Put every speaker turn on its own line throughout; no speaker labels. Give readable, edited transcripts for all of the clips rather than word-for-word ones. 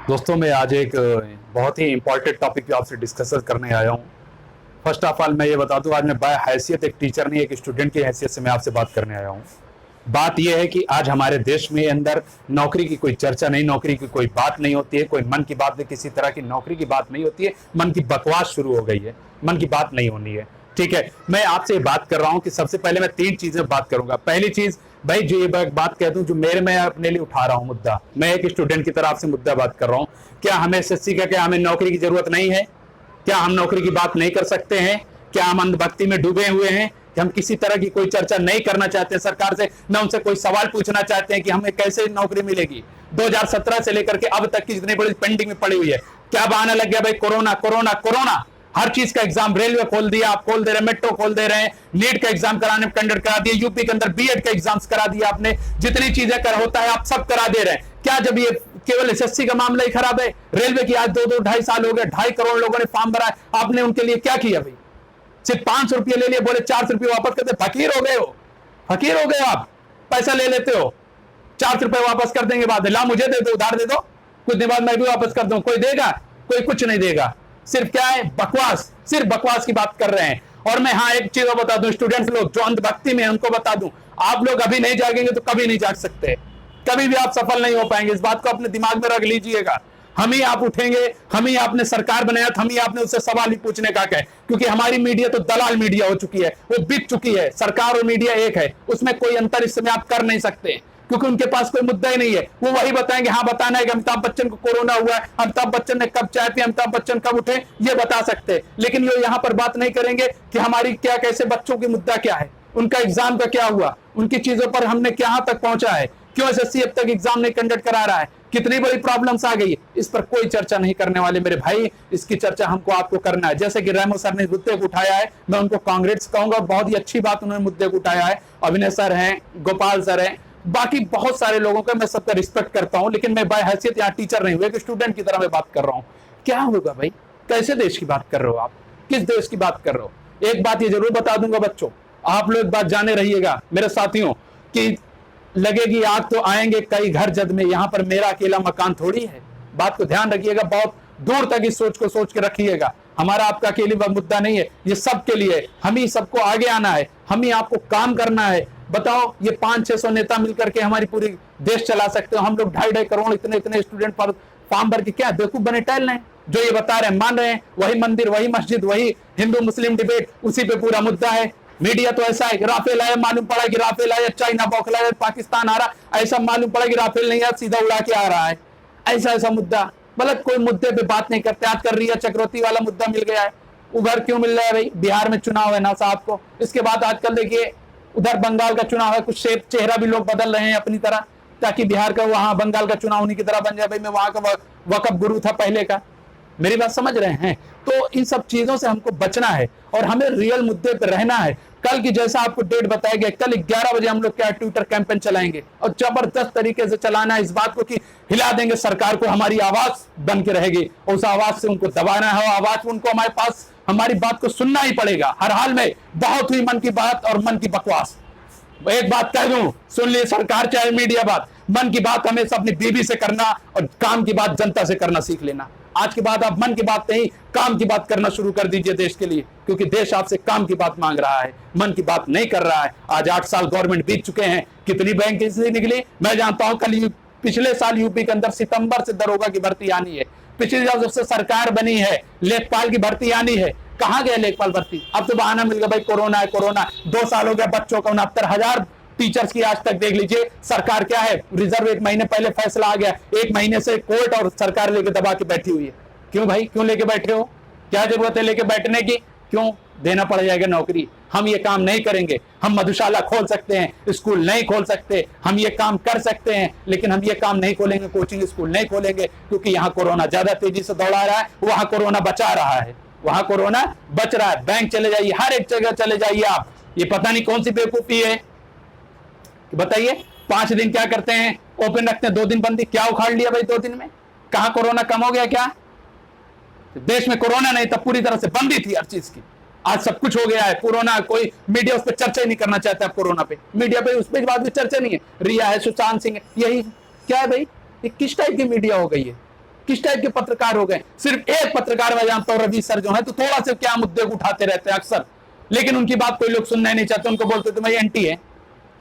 दोस्तों मैं आज एक बहुत ही इंपॉर्टेंट टॉपिक पे आपसे डिस्कस करने आया हूँ। फर्स्ट ऑफ ऑल मैं ये बता दूं, आज मैं बाय हैसियत एक टीचर नहीं एक स्टूडेंट की हैसियत से मैं आपसे बात करने आया हूँ। बात यह है कि आज हमारे देश में अंदर नौकरी की कोई चर्चा नहीं, नौकरी की कोई बात नहीं होती है, कोई मन की बात नहीं, किसी तरह की नौकरी की बात नहीं होती है, मन की बकवास शुरू हो गई है, मन की बात नहीं होनी है। ठीक है, मैं आपसे बात कर रहा हूं कि सबसे पहले मैं तीन चीजें बात करूंगा। पहली चीज भाई, जो ये बात कहता हूं, जो मैं अपने लिए उठा रहा हूं मुद्दा, मैं एक स्टूडेंट की तरफ से मुद्दा बात कर रहा हूं। क्या हमें एसएससी का, क्या हमें नौकरी की जरूरत नहीं है? क्या हम नौकरी की बात नहीं कर सकते हैं? क्या हम अंधभक्ति में डूबे हुए हैं कि हम किसी तरह की कोई चर्चा नहीं करना चाहते हैं सरकार से, न उनसे कोई सवाल पूछना चाहते हैं कि हमें कैसे नौकरी मिलेगी? 2017 से लेकर के अब तक की जितनी बड़ी पेंडिंग में पड़ी हुई है, क्या बहाना लग गया भाई? Corona corona corona. हर चीज का एग्जाम, रेलवे खोल दिया, आप खोल दे रहे हैं, मेट्रो खोल दे रहे हैं, नीट का एग्जाम कराने कंडक्ट करा दिया, यूपी के अंदर बीएड का एग्जाम्स करा दिया आपने, जितनी चीजें कर होता है आप सब करा दे रहे हैं। क्या जब ये केवल एसएससी का मामला ही खराब है? रेलवे की आज 2-2 2.5 साल हो गए, 2.5 करोड़ लोगों ने फॉर्म भरा है, आपने उनके लिए क्या किया भाई? सिर्फ 500 रुपये ले लिए, बोले 400 रुपये वापस करते। फकीर हो गए हो, फकीर हो गए आप। पैसा ले लेते हो, 400 रुपये वापस कर देंगे, बाद ला मुझे दे दो, उधार दे दो, कुछ दिन बाद मैं भी वापस कर दूं। कोई देगा? कोई कुछ नहीं देगा। सिर्फ क्या है? बकवास, सिर्फ बकवास की बात कर रहे हैं। और मैं हाँ एक चीज बता दूं, स्टूडेंट्स लोग जो अंधभक्ति में, उनको बता दूं, आप लोग अभी नहीं जागेंगे तो कभी नहीं जाग सकते, कभी भी आप सफल नहीं हो पाएंगे। इस बात को अपने दिमाग में रख लीजिएगा। हम ही आप उठेंगे, हम ही आपने सरकार बनाया, हम ही आपने उससे सवाल ही पूछने का है, क्योंकि हमारी मीडिया तो दलाल मीडिया हो चुकी है, वो बिक चुकी है। सरकार और मीडिया एक है, उसमें कोई अंतर इस समय आप कर नहीं सकते, क्योंकि उनके पास कोई मुद्दा ही नहीं है। वो वही बताएंगे, हाँ बताना है कि अमिताभ बच्चन को कोरोना हुआ है, अमिताभ बच्चन ने कब चाय पी, अमिताभ बच्चन कब उठे, ये बता सकते हैं। लेकिन ये यहाँ पर बात नहीं करेंगे कि हमारी क्या, कैसे बच्चों की मुद्दा क्या है, उनका एग्जाम का क्या हुआ, उनकी चीजों पर हमने कहां तक पहुंचा है, क्यों एसएससी अब तक एग्जाम नहीं कंडक्ट करा रहा है, कितनी बड़ी प्रॉब्लम्स आ गई है। इस पर कोई चर्चा नहीं करने वाले मेरे भाई, इसकी चर्चा हमको आपको करना है। जैसे कि रेमो सर ने मुद्दे को उठाया है, मैं उनको कांग्रेस कहूंगा, बहुत ही अच्छी बात उन्होंने मुद्दे को उठाया है। अभिनय सर हैं, गोपाल सर हैं, बाकी बहुत सारे लोगों का मैं सबका रिस्पेक्ट करता हूं, लेकिन मैं बाय हैसियत यहाँ टीचर नहीं हुआ, एक स्टूडेंट की तरह मैं बात कर रहा हूं। क्या होगा भाई? कैसे देश की बात कर रहे हो आप? किस देश की बात कर रहे हो? एक बात ये जरूर बता दूंगा बच्चों, आप लोग बात जाने रहिएगा मेरे साथियों, कि लगेगी आग तो आएंगे कई घर जद में, यहां पर मेरा अकेला मकान थोड़ी है। बात को ध्यान रखिएगा, बहुत दूर तक इस सोच को सोच के रखिएगा। हमारा आपका अकेले मुद्दा नहीं है, ये सबके लिए। हम ही सबको आगे आना है, हम ही आपको काम करना है। बताओ, ये 500-600 नेता मिलकर के हमारी पूरी देश चला सकते हो? हम लोग 2.5 करोड़ इतने इतने स्टूडेंट पर फॉर्म भर के क्या बेवकूफ बने टहल रहे हैं? जो ये बता रहे हैं मान रहे हैं, वही मंदिर, वही मस्जिद, वही हिंदू मुस्लिम डिबेट, उसी पे पूरा मुद्दा है। मीडिया तो ऐसा है कि राफेल आया, मालूम पड़ा कि राफेल आया, चाइना बौखला है, पाकिस्तान आ रहा, ऐसा मालूम पड़ा कि राफेल नहीं आया, सीधा उड़ा के आ रहा है। ऐसा ऐसा मुद्दा, मतलब कोई मुद्दे पे बात नहीं करते। आजकल रिया चक्रवर्ती वाला मुद्दा मिल गया है, उधर क्यों मिल रहा है भाई? बिहार में चुनाव है ना साहब को। इसके बाद आजकल देखिए उधर बंगाल का चुनाव है, कुछ शेप चेहरा भी लोग बदल रहे हैं अपनी तरह, ताकि बिहार का वहां बंगाल का चुनाव उन्हीं की तरह बन जाए। भाई मैं वहां का वकफ गुरु था पहले का, मेरी बात समझ रहे हैं? तो इन सब चीजों से हमको बचना है और हमें रियल मुद्दे पर रहना है। कल की जैसा आपको डेट बताया गया, कल 11 बजे हम लोग क्या ट्विटर कैंपेन चलाएंगे और जबरदस्त तरीके से चलाना है इस बात को कि हिला देंगे सरकार को, हमारी आवाज बन के रहेगी और उस आवाज से उनको दबाना है, आवाज उनको हमारे पास हमारी बात को सुनना ही पड़ेगा हर हाल में। बहुत हुई मन की बात और मन की बकवास। एक बात कह दूं, सुन ली सरकार चाहे मीडिया, बात मन की बात हमेशा अपनी बीवी से करना और काम की बात जनता से करना सीख लेना। आज के बाद आप मन की बात नहीं, काम की बात करना शुरू कर दीजिए देश के लिए, क्योंकि देश आपसे काम की बात मांग रहा है, मन की बात नहीं कर रहा है। आज 8 साल गवर्नमेंट बीत चुके हैं, कितनी वैकेंसी निकली मैं जानता हूं। कल पिछले साल यूपी के अंदर सितंबर से दरोगा की भर्ती आनी है, पिछले साल जब से सरकार बनी है लेखपाल की भर्ती आनी है। कहां गए लेखपाल भर्ती? अब तो बहाना मिल गया भाई, कोरोना है कोरोना। 2 साल हो गया, बच्चों का 69,000 टीचर्स की आज तक देख लीजिए। सरकार क्या है, रिजर्व 1 महीने पहले फैसला आ गया, 1 महीने से कोर्ट और सरकार लेके दबा के बैठी हुई है। क्यों भाई, क्यों लेके बैठे हो? क्या जरूरत है लेके बैठने की? क्यों? देना पड़ जाएगा नौकरी। हम ये काम नहीं करेंगे। हम मधुशाला खोल सकते हैं, स्कूल नहीं खोल सकते, हम ये काम कर सकते हैं, लेकिन हम ये काम नहीं खोलेंगे, कोचिंग स्कूल नहीं खोलेंगे, क्योंकि यहाँ कोरोना ज्यादा तेजी से दौड़ा रहा है, वहां कोरोना बचा रहा है, वहां कोरोना बच रहा है। बैंक चले जाइए, हर एक जगह चले जाइए आप, ये पता नहीं कौन सी बेवकूफी है। बताइए, 5 दिन क्या करते हैं, ओपन रखते हैं, 2 दिन बंदी, क्या उखाड़ लिया भाई 2 दिन में? कहां कोरोना कम हो गया? क्या देश में कोरोना नहीं था, पूरी तरह से बंदी थी हर चीज की। आज सब कुछ हो गया है, कोरोना कोई मीडिया उस पर चर्चा ही नहीं करना चाहता है। कोरोना पे मीडिया पे उस पर बात भी चर्चा नहीं है। रिया है, सुशांत सिंह है, यही क्या है भाई? ये किस टाइप की मीडिया हो गई है? किस टाइप के पत्रकार हो गए? सिर्फ एक पत्रकार मैं जानता हूं, रवि सर जो है, तो थोड़ा से क्या मुद्दे उठाते रहते हैं अक्सर, लेकिन उनकी बात कोई लोग सुनना ही नहीं चाहते। उनको बोलते तो भाई एंटी है।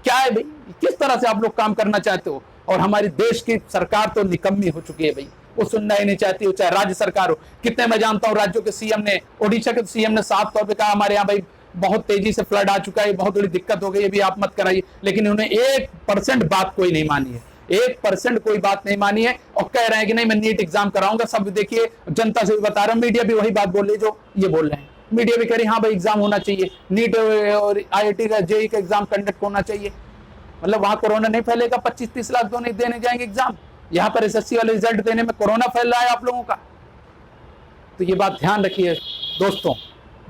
क्या है भाई, किस तरह से आप लोग काम करना चाहते हो? और हमारी देश की सरकार तो निकम्मी हो चुकी है भाई, वो सुनना ही नहीं चाहती हो, चाहे राज्य सरकार हो। कितने मैं जानता हूं राज्यों के सीएम ने, ओडिशा के सीएम ने साफ तौर पे कहा हमारे यहाँ भाई बहुत तेजी से फ्लड आ चुका है, बहुत बड़ी दिक्कत हो गई है, भी आप मत कराइए। लेकिन उन्होंने 1% बात कोई नहीं मानी है, 1% कोई बात नहीं मानी है, और कह रहे हैं कि नहीं मैं नीट एग्जाम कराऊंगा। सब देखिए, जनता से भी बता रहा हूं, मीडिया भी वही बात बोल रही जो ये बोल रहे हैं। मीडिया भी कह रही हाँ भाई एग्जाम होना चाहिए, नीट और IIT का जेईई का एग्जाम कंडक्ट होना चाहिए। मतलब वहां कोरोना नहीं फैलेगा, 25-30 लाख तो नहीं देने जाएंगे एग्जाम। यहाँ पर SSC वाले रिजल्ट देने में कोरोना फैल रहा है आप लोगों का। तो ये बात ध्यान रखिए दोस्तों,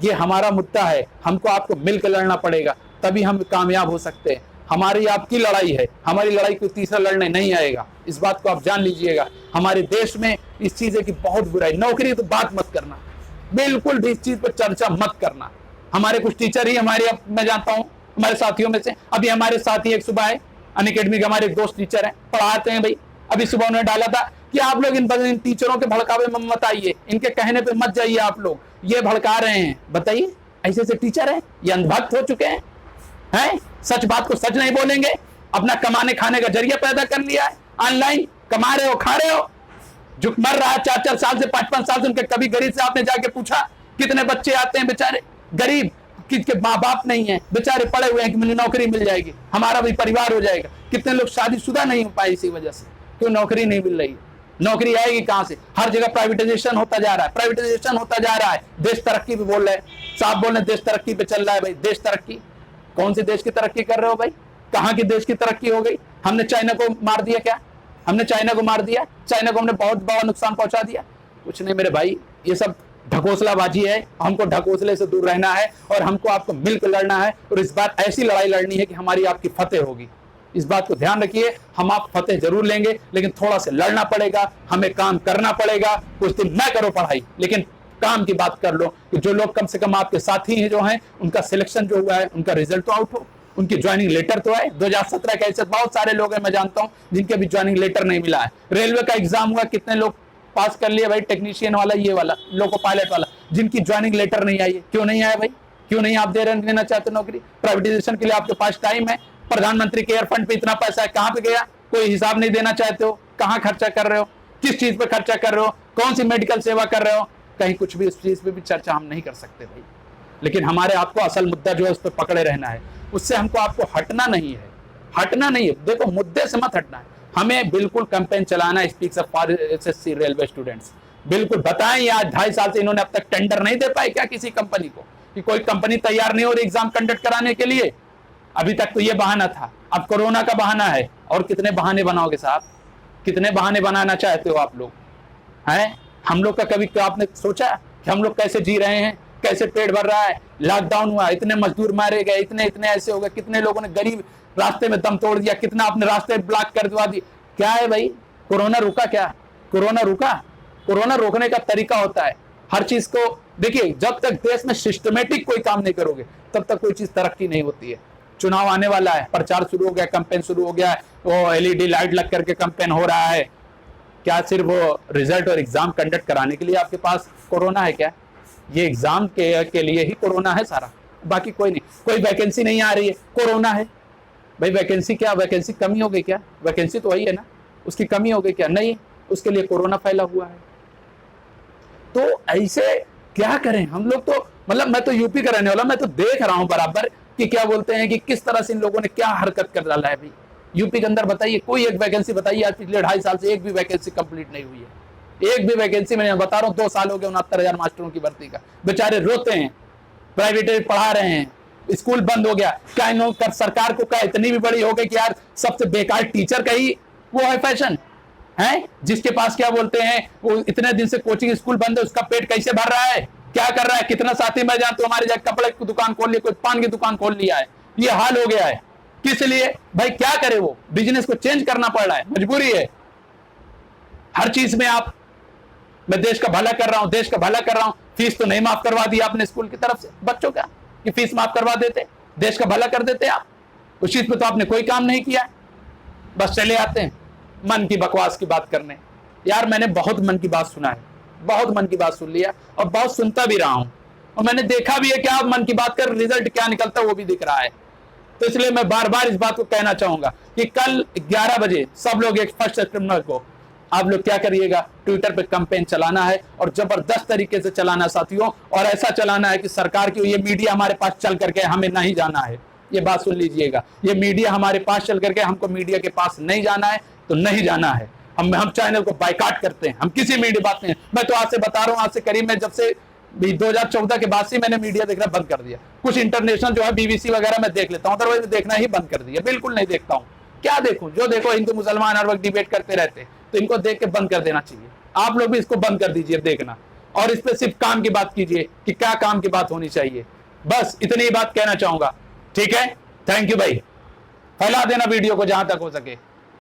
ये हमारा मुद्दा है, हमको आपको मिलकर लड़ना पड़ेगा, तभी हम कामयाब हो सकते हैं। हमारी आपकी लड़ाई है, हमारी लड़ाई कोई तीसरा लड़ने नहीं आएगा, इस बात को आप जान लीजिएगा। हमारे देश में इस चीजें की बहुत बुराई, नौकरी तो बात मत करना, बिल्कुल भी इस चीज पर चर्चा मत करना। हमारे कुछ टीचर ही हमारे, मैं जानता हूं हमारे साथियों में से, अभी हमारे साथी एक सुबह है अनअकैडमी के, हमारे एक दोस्त टीचर हैं, पढ़ाते हैं भाई, अभी सुबह उन्होंने डाला था कि आप लोग इन टीचरों के भड़कावे में मत आइए, इनके कहने पे मत जाइए, आप लोग ये भड़का रहे हैं। बताइए, ऐसे ऐसे टीचर हैं, ये अंधभक्त हो चुके हैं, सच बात को सच नहीं बोलेंगे, अपना कमाने खाने का जरिया पैदा कर लिया है, ऑनलाइन कमा रहे हो, खा रहे हो, जो मर रहा है 4-4 साल से 5-5 साल से। उनके कभी गरीब से आपने जाके पूछा? कितने बच्चे आते हैं बेचारे गरीब, किसके माँ बाप नहीं है, बेचारे पड़े हुए हैं कि मुझे नौकरी मिल जाएगी, हमारा भी परिवार हो जाएगा। कितने लोग शादीशुदा नहीं हो पाए इसी वजह से, क्यों? नौकरी नहीं मिल रही है। नौकरी आएगी कहां से? हर जगह प्राइवेटाइजेशन होता जा रहा है, प्राइवेटाइजेशन होता जा रहा है। देश तरक्की पे बोल रहे हैं, साहब बोल रहे हैं देश तरक्की पे चल रहा है। भाई देश तरक्की, कौन सी देश की तरक्की कर रहे हो भाई? कहां की देश की तरक्की हो गई? हमने चाइना को मार दिया क्या? हमने चाइना को मार दिया? चाइना को हमने बहुत बड़ा नुकसान पहुंचा दिया? कुछ नहीं मेरे भाई, ये सब ढकोसलाबाजी है। हमको ढकोसले से दूर रहना है और हमको आपको मिलकर लड़ना है, और इस बार ऐसी लड़ाई लड़नी है कि हमारी आपकी फतेह होगी। इस बात को ध्यान रखिए, हम आप फतेह जरूर लेंगे, लेकिन थोड़ा सा लड़ना पड़ेगा, हमें काम करना पड़ेगा। कुछ दिन न करो पढ़ाई, लेकिन काम की बात कर लो कि जो लोग कम से कम आपके साथी हैं जो हैं, उनका सिलेक्शन जो हुआ है, उनका रिजल्ट तो आउट हो, उनकी ज्वाइनिंग लेटर तो आए। 2017 के ऐसे बहुत सारे लोग हैं मैं जानता हूं जिनके अभी ज्वाइनिंग लेटर नहीं मिला है। रेलवे का एग्जाम हुआ, कितने लोग पास कर लिए भाई, टेक्नीशियन वाला, ये वाला, लोको पायलट वाला, जिनकी ज्वाइनिंग लेटर नहीं आई है। क्यों नहीं आया भाई? क्यों नहीं आप देना चाहते नौकरी? प्राइवेटाइजेशन के लिए आपके पास टाइम है, प्रधानमंत्री केयर फंड पे इतना पैसा है, कहां पे गया? कोई हिसाब नहीं देना चाहते हो, कहां खर्चा कर रहे हो, किस चीज पे खर्चा कर रहे हो, कौन सी मेडिकल सेवा कर रहे हो? कहीं कुछ भी, इस चीज पे भी चर्चा हम नहीं कर सकते भाई। लेकिन हमारे आपको असल मुद्दा जो है उस पर पकड़े रहना है, उससे हमको आपको हटना नहीं है, हटना नहीं है। देखो, मुद्दे से मत हटना है, हमें बिल्कुल कैंपेन चलाना है। Speaks up for SSC railway students, बिल्कुल बताएं। आज 2.5 साल से इन्होंने अब तक टेंडर नहीं दे पाए क्या किसी कंपनी को? कि कोई कंपनी तैयार नहीं हो रही एग्जाम कंडक्ट कराने के लिए? अभी तक तो ये बहाना था, अब कोरोना का बहाना है। और कितने बहाने बनाओगे साहब? कितने बहाने बनाना चाहते हो आप लोग? हैं, हम लोग का कभी आपने सोचा कि हम लोग कैसे जी रहे हैं, कैसे पेट भर रहा है? लॉकडाउन हुआ, इतने मजदूर मारे गए, इतने ऐसे हो गए, कितने लोगों ने गरीब रास्ते में दम तोड़ दिया, कितना अपने रास्ते ब्लॉक कर दिवा दिए। क्या है भाई, कोरोना रुका क्या? कोरोना रुका? कोरोना रोकने का तरीका होता है हर चीज को। देखिए, जब तक देश में सिस्टमेटिक कोई काम नहीं करोगे तब तक कोई चीज तरक्की नहीं होती है। चुनाव आने वाला है, प्रचार शुरू हो गया, कैंपेन शुरू हो गया, वो LED लाइट लग करके कैंपेन हो रहा है। क्या सिर्फ वो रिजल्ट और एग्जाम कंडक्ट कराने के लिए आपके पास कोरोना है क्या? ये एग्जाम के लिए ही कोरोना है सारा, बाकी कोई नहीं। कोई वैकेंसी नहीं आ रही है, कोरोना है भाई। वैकेंसी क्या, वैकेंसी कमी हो गई क्या? वैकेंसी तो वही है ना, उसकी कमी हो गई क्या? नहीं, उसके लिए कोरोना फैला हुआ है। तो ऐसे क्या करें हम लोग? तो मतलब मैं तो यूपी का रहने वाला, मैं तो देख रहा हूं बराबर कि क्या बोलते हैं कि किस तरह से इन लोगों ने क्या हरकत कर डाला है भाई यूपी के अंदर। बताइए, कोई एक वैकेंसी बताइए, आज पिछले 2.5 साल से एक भी वैकेंसी कंप्लीट नहीं हुई है। एक भी वैकेंसी, मैं बता रहा हूँ, 2 साल हो गए 69,000 मास्टरों की भर्ती का। बेचारे रोते हैं, प्राइवेट पढ़ा रहे हैं, स्कूल बंद हो गया। क्या इन लोग सरकार को क्या इतनी भी बड़ी हो गई कि यार सबसे बेकार टीचर का ही वो है फैशन है? जिसके पास क्या बोलते हैं, वो इतने दिन से कोचिंग स्कूल बंद है, उसका पेट कैसे भर रहा है, क्या कर रहा है? कितना साथी मैं जानता हूं हमारे जगह कपड़े की दुकान खोल ली, कोई पान की दुकान खोल लिया है। ये हाल हो गया है। किस लिए भाई? क्या करे? वो बिजनेस को चेंज करना पड़ रहा है, मजबूरी है। हर चीज में आप, मैं देश का भला कर रहा हूं, देश का भला कर रहा हूं। फीस तो नहीं माफ करवा दी आपने स्कूल की तरफ से बच्चों का, कि फीस माफ करवा देते, देश का भला कर देते आप। उस चीज पे तो आपने कोई काम नहीं किया, बस चले आते हैं मन की बकवास की बात करने। यार मैंने बहुत मन की बात सुना है, बहुत मन की बात सुन लिया और बहुत सुनता भी रहा हूं, और मैंने देखा भी है कि आप मन की बात का रिजल्ट क्या निकलता है वो भी दिख रहा है। तो इसलिए मैं बार बार इस बात को कहना चाहूंगा कि कल 11 बजे सब लोग 1 सितंबर को आप लोग क्या करिएगा, ट्विटर पे कैंपेन चलाना है और जबरदस्त तरीके से चलाना साथियों, और ऐसा चलाना है कि सरकार की ये मीडिया हमारे पास चल करके हमें नहीं जाना है। ये बात सुन लीजिएगा, ये मीडिया हमारे पास चल करके हमको मीडिया के पास नहीं जाना है तो नहीं जाना है। हम चैनल को बाइकाट करते हैं, हम किसी मीडिया बात नहीं। मैं तो आज से बता रहा हूं, आज से करीब मैं जब से 2014 के बाद से मैंने मीडिया देखना बंद कर दिया। कुछ इंटरनेशनल जो है बीबीसी वगैरह मैं देख लेता हूं, अदरवाइज देखना ही बंद कर दिया, बिल्कुल नहीं देखता हूं। क्या देखूं, जो देखो हिंदू मुसलमान हर वक्त डिबेट करते रहते हैं, तो इनको देख के बंद कर देना चाहिए। आप लोग भी इसको बंद कर दीजिए देखना, और इस पे सिर्फ काम की बात कीजिए कि क्या काम की बात होनी चाहिए। बस इतनी ही बात कहना चाहूंगा, ठीक है। थैंक यू भाई, फैला देना वीडियो को जहां तक हो सके।